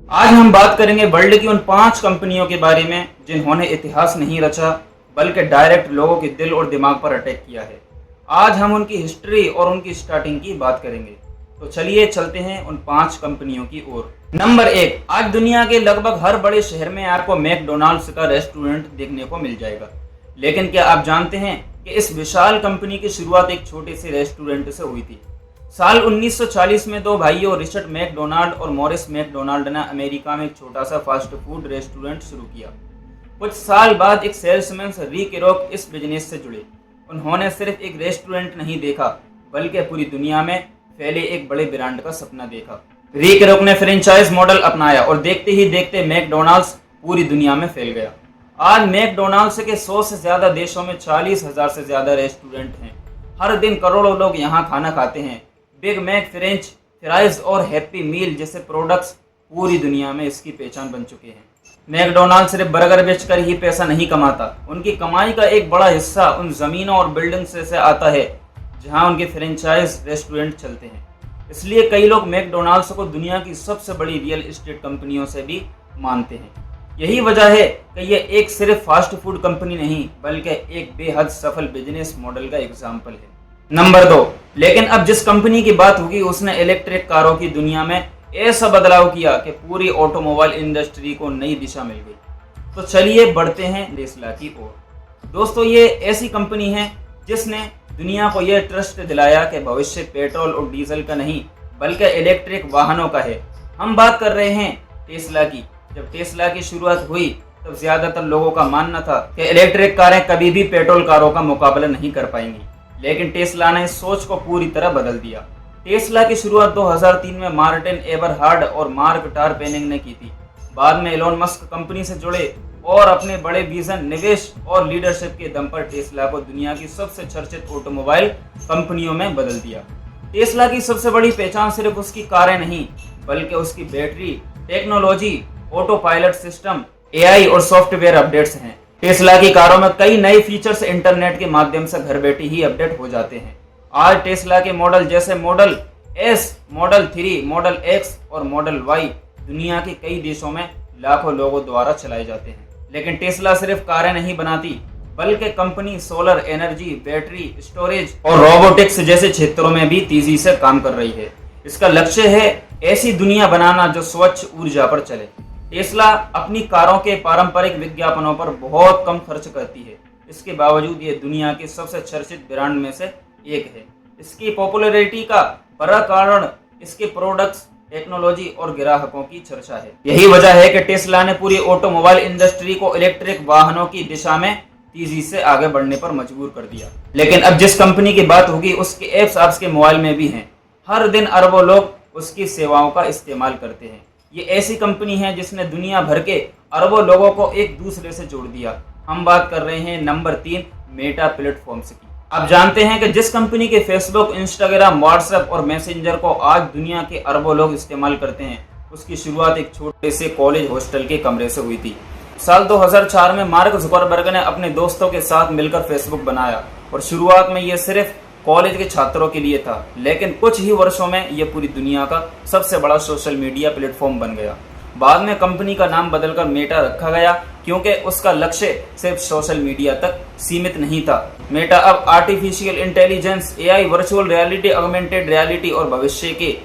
आज हम बात करेंगे वर्ल्ड की उन 5 कंपनियों के बारे में जिन्होंने इतिहास नहीं रचा बल्कि डायरेक्ट लोगों के दिल और दिमाग पर अटैक किया है। आज हम उनकी हिस्ट्री और उनकी स्टार्टिंग की बात करेंगे। तो चलिए चलते हैं उन 5 कंपनियों की ओर। नंबर 1, आज दुनिया के लगभग हर बड़े शहर में आपको मैकडोनाल्ड्स का रेस्टोरेंट देखने को मिल जाएगा। लेकिन क्या आप जानते हैं कि इस विशाल कंपनी की शुरुआत एक छोटे से रेस्टोरेंट से हुई थी। साल 1940 में 2 भाइयों रिचर्ड मैकडोनाल्ड और मॉरिस मैकडोनाल्ड ने अमेरिका में एक छोटा सा फास्ट फूड रेस्टोरेंट शुरू किया। कुछ साल बाद एक सेल्समैन री केरोक इस बिजनेस से जुड़े। उन्होंने सिर्फ एक रेस्टोरेंट नहीं देखा बल्कि पूरी दुनिया में फैले एक बड़े ब्रांड का सपना देखा। री केरोक ने फ्रेंचाइज मॉडल अपनाया और देखते ही देखते मैकडोनाल्ड्स पूरी दुनिया में फैल गया। आज मैकडोनाल्ड्स के 100 से ज्यादा देशों में 40,000 से ज्यादा रेस्टोरेंट हैं। हर दिन करोड़ों लोग यहाँ खाना खाते हैं। बिग मैक, फ्रेंच फ्राइज और हैप्पी मील जैसे प्रोडक्ट्स पूरी दुनिया में इसकी पहचान बन चुके हैं। मैकडोनाल्ड सिर्फ बर्गर बेचकर ही पैसा नहीं कमाता। उनकी कमाई का एक बड़ा हिस्सा उन जमीनों और बिल्डिंग्स से आता है जहां उनके फ्रेंचाइज रेस्टोरेंट चलते हैं। इसलिए कई लोग मैकडोनाल्ड्स को दुनिया की सबसे बड़ी रियल एस्टेट कंपनियों से भी मानते हैं। यही वजह है कि ये एक सिर्फ फास्ट फूड कंपनी नहीं बल्कि एक बेहद सफल बिजनेस मॉडल का एग्जाम्पल है। नंबर 2, लेकिन अब जिस कंपनी की बात होगी उसने इलेक्ट्रिक कारों की दुनिया में ऐसा बदलाव किया कि पूरी ऑटोमोबाइल इंडस्ट्री को नई दिशा मिल गई। तो चलिए बढ़ते हैं टेस्ला की ओर। दोस्तों, ये ऐसी कंपनी है जिसने दुनिया को यह ट्रस्ट दिलाया कि भविष्य पेट्रोल और डीजल का नहीं बल्कि इलेक्ट्रिक वाहनों का है। हम बात कर रहे हैं टेस्ला की। जब टेस्ला की शुरुआत हुई तब ज्यादातर लोगों का मानना था कि इलेक्ट्रिक कारें कभी भी पेट्रोल कारों का मुकाबला नहीं कर पाएंगी। लेकिन टेस्ला ने इस सोच को पूरी तरह बदल दिया। टेस्ला की शुरुआत 2003 में मार्टिन एबरहार्ड और मार्क टारपेनिंग ने की थी। बाद में एलोन मस्क कंपनी से जुड़े और अपने बड़े विजन, निवेश और लीडरशिप के दम पर टेस्ला को दुनिया की सबसे चर्चित ऑटोमोबाइल कंपनियों में बदल दिया। टेस्ला की सबसे बड़ी पहचान सिर्फ उसकी कारें नहीं बल्कि उसकी battery technology, auto pilot system, AI और सॉफ्टवेयर अपडेट्स हैं। टेस्ला की कारों में कई नए फीचर्स इंटरनेट के माध्यम से घर बैठे ही अपडेट हो जाते हैं। आज टेस्ला के मॉडल जैसे model S, model 3, model x और मॉडल वाई दुनिया के कई देशों में लाखों लोगों द्वारा चलाए जाते हैं। लेकिन टेस्ला सिर्फ कारें नहीं बनाती बल्कि company solar energy, battery storage और रोबोटिक्स जैसे क्षेत्रों में भी तेजी से काम कर रही है। इसका लक्ष्य है ऐसी दुनिया बनाना जो स्वच्छ ऊर्जा पर चले। टेस्ला अपनी कारों के पारंपरिक विज्ञापनों पर बहुत कम खर्च करती है। इसके बावजूद ये दुनिया के सबसे चर्चित ब्रांड में से एक है। इसकी पॉपुलैरिटी का बड़ा कारण इसके प्रोडक्ट्स, टेक्नोलॉजी और ग्राहकों की चर्चा है। यही वजह है कि टेस्ला ने पूरी ऑटोमोबाइल इंडस्ट्री को इलेक्ट्रिक वाहनों की दिशा में तेजी से आगे बढ़ने पर मजबूर कर दिया। लेकिन अब जिस कंपनी की बात होगी उसके एप्स आपके मोबाइल में भी हैं। हर दिन अरबों लोग उसकी सेवाओं का इस्तेमाल करते हैं। ये ऐसी कंपनी है जिसने दुनिया भर के अरबों लोगों को एक दूसरे से जोड़ दिया। हम बात कर रहे हैं नंबर 3, मेटा प्लेटफॉर्म्स की। आप जानते हैं कि जिस कंपनी के फेसबुक, इंस्टाग्राम, व्हाट्सएप और मैसेंजर को आज दुनिया के अरबों लोग इस्तेमाल करते हैं, उसकी शुरुआत एक छोटे से कॉलेज हॉस्टल के कमरे से हुई थी। साल 2004 में मार्क जुकरबर्ग ने अपने दोस्तों के साथ मिलकर फेसबुक बनाया और शुरुआत में यह सिर्फ कॉलेज के छात्रों के लिए था। लेकिन कुछ ही वर्षों में यह पूरी दुनिया का सबसे बड़ा सोशल मीडिया प्लेटफॉर्म बन गया। बाद में कंपनी का नाम बदलकर मेटा रखा गया क्योंकि उसका लक्ष्य सिर्फ सोशल मीडिया तक सीमित नहीं था। मेटा अब artificial intelligence, AI, virtual reality, augmented reality और भविष्य के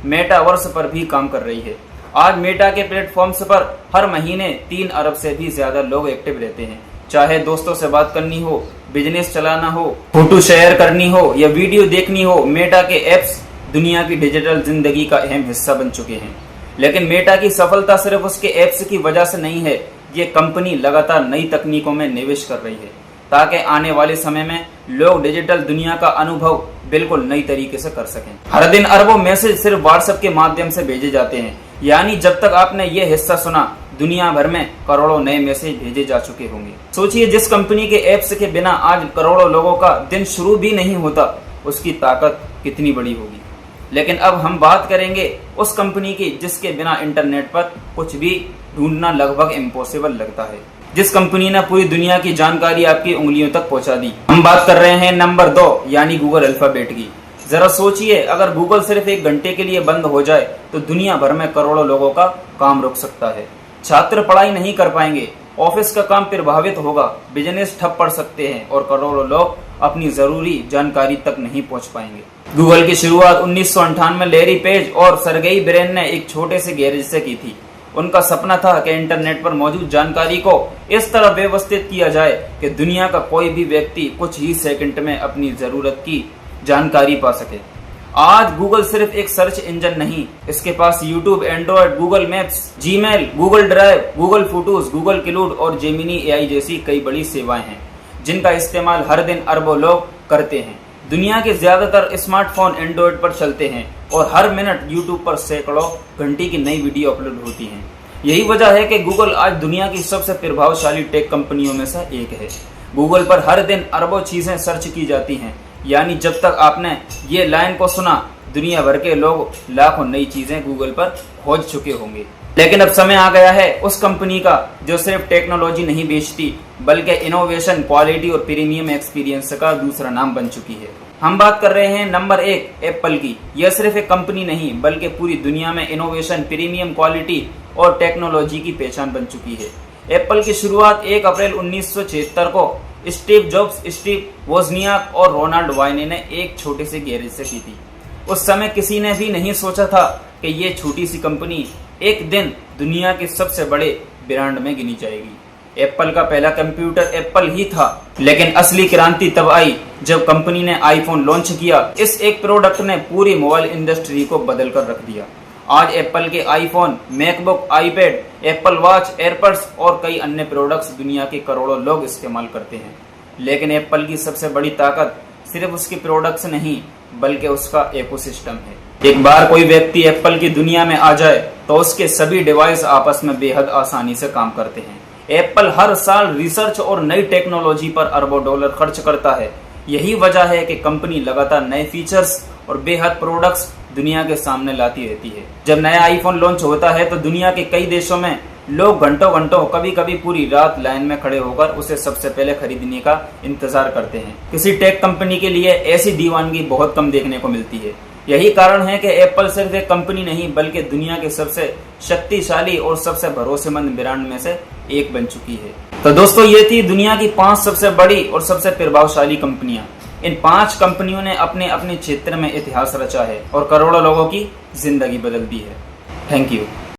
मेटावर्स पर भी काम कर रही है। आज मेटा के प्लेटफॉर्म्स पर हर महीने 3 अरब से भी ज्यादा लोग एक्टिव रहते हैं। चाहे दोस्तों से बात करनी हो, बिजनेस चलाना हो, फोटो शेयर करनी हो या वीडियो देखनी हो, मेटा के एप्स दुनिया की डिजिटल जिंदगी का अहम हिस्सा बन चुके हैं। लेकिन मेटा की सफलता सिर्फ उसके एप्स की वजह से नहीं है। ये कंपनी लगातार नई तकनीकों में निवेश कर रही है ताकि आने वाले समय में लोग डिजिटल दुनिया का अनुभव बिल्कुल नई तरीके से कर सकें। हर दिन अरबों मैसेज सिर्फ व्हाट्सएप के माध्यम से भेजे जाते हैं। यानी जब तक आपने ये हिस्सा सुना, दुनिया भर में करोड़ों नए मैसेज भेजे जा चुके होंगे। सोचिए, जिस कंपनी के एप्स के बिना आज करोड़ों लोगों का दिन शुरू भी नहीं होता, उसकी ताकत कितनी बड़ी होगी। लेकिन अब हम बात करेंगे उस कंपनी की जिसके बिना इंटरनेट पर कुछ भी ढूंढना लगभग इम्पॉसिबल लगता है। जिस कंपनी ने पूरी दुनिया की जानकारी आपकी उंगलियों तक पहुंचा दी। हम बात कर रहे हैं नंबर 2 यानी गूगल अल्फाबेट की। जरा सोचिए, अगर गूगल सिर्फ 1 घंटे के लिए बंद हो जाए तो दुनिया भर में करोड़ों लोगों का काम रुक सकता है। छात्र पढ़ाई नहीं कर पाएंगे, ऑफिस का काम प्रभावित होगा, बिजनेस ठप पड़ सकते हैं और करोड़ों लोग अपनी जरूरी जानकारी तक नहीं पहुंच पाएंगे। गूगल की शुरुआत 1998 में लैरी पेज और सर्गेई ब्रिन ने एक छोटे से गैरेज से की थी। उनका सपना था कि इंटरनेट पर मौजूद जानकारी को इस तरह व्यवस्थित किया जाए कि दुनिया का कोई भी व्यक्ति कुछ ही सेकंड में अपनी जरूरत की जानकारी पा सके। आज गूगल सिर्फ एक सर्च इंजन नहीं, इसके पास YouTube, Android, Google Maps, Gmail, Google Drive, Google Photos, Google Cloud और जेमिनी एआई जैसी कई बड़ी सेवाएं हैं जिनका इस्तेमाल हर दिन अरबों लोग करते हैं। दुनिया के ज्यादातर स्मार्टफोन एंड्रॉयड पर चलते हैं और हर मिनट यूट्यूब पर सैकड़ों घंटे की नई वीडियो अपलोड होती हैं। यही वजह है कि गूगल आज दुनिया की सबसे प्रभावशाली टेक कंपनियों में से एक है। गूगल पर हर दिन अरबों चीजें सर्च की जाती हैं, यानी जब तक आपने ये लाइन को सुना, दुनिया भर के लोग लाखों नई चीजें गूगल पर खोज चुके होंगे। लेकिन अब समय आ गया है उस कंपनी का जो सिर्फ टेक्नोलॉजी नहीं बेचती बल्कि इनोवेशन, क्वालिटी और प्रीमियम एक्सपीरियंस का दूसरा नाम बन चुकी है। हम बात कर रहे हैं नंबर 1 एप्पल की। यह सिर्फ एक कंपनी नहीं बल्कि पूरी दुनिया में इनोवेशन, प्रीमियम क्वालिटी और टेक्नोलॉजी की पहचान बन चुकी है। एप्पल की शुरुआत 1 अप्रैल 1976 को स्टीव जॉब्स, स्टीव वोजनियाक और रोनाल्ड वायने ने एक छोटे से गैरेज से की थी। उस समय किसी ने भी नहीं सोचा था कि ये छोटी सी कंपनी एक दिन दुनिया के सबसे बड़े ब्रांड में गिनी जाएगी। एप्पल का पहला कंप्यूटर एप्पल ही था, लेकिन असली क्रांति तब आई जब कंपनी ने आईफोन लॉन्च किया। इस एक प्रोडक्ट ने पूरी मोबाइल इंडस्ट्री को बदल कर रख दिया। आज एप्पल के iPhone, MacBook, iPad, Apple Watch, AirPods और कई अन्य प्रोडक्ट्स दुनिया के करोड़ों लोग इस्तेमाल करते हैं। लेकिन एप्पल की सबसे बड़ी ताकत सिर्फ उसके प्रोडक्ट्स नहीं बल्कि उसका इकोसिस्टम है। एक बार कोई व्यक्ति एप्पल की दुनिया में आ जाए तो उसके सभी डिवाइस आपस में बेहद आसानी से काम करते हैं। एप्पल हर साल रिसर्च और नई टेक्नोलॉजी पर अरबों डॉलर खर्च करता है। यही वजह है कि कंपनी लगातार नए फीचर्स और बेहद प्रोडक्ट्स दुनिया के सामने लाती रहती है। जब नया आईफोन लॉन्च होता है तो दुनिया के कई देशों में लोग घंटों घंटों, कभी कभी पूरी रात लाइन में खड़े होकर उसे सबसे पहले खरीदने का इंतजार करते हैं। किसी टेक कंपनी के लिए ऐसी दीवानगी बहुत कम देखने को मिलती है। यही कारण है कि एप्पल सिर्फ एक कंपनी नहीं बल्कि दुनिया के सबसे शक्तिशाली और सबसे भरोसेमंद ब्रांड में से एक बन चुकी है। तो दोस्तों, ये थी दुनिया की 5 सबसे बड़ी और सबसे प्रभावशाली कंपनियां। इन 5 कंपनियों ने अपने अपने क्षेत्र में इतिहास रचा है और करोड़ों लोगों की जिंदगी बदल दी है। Thank you.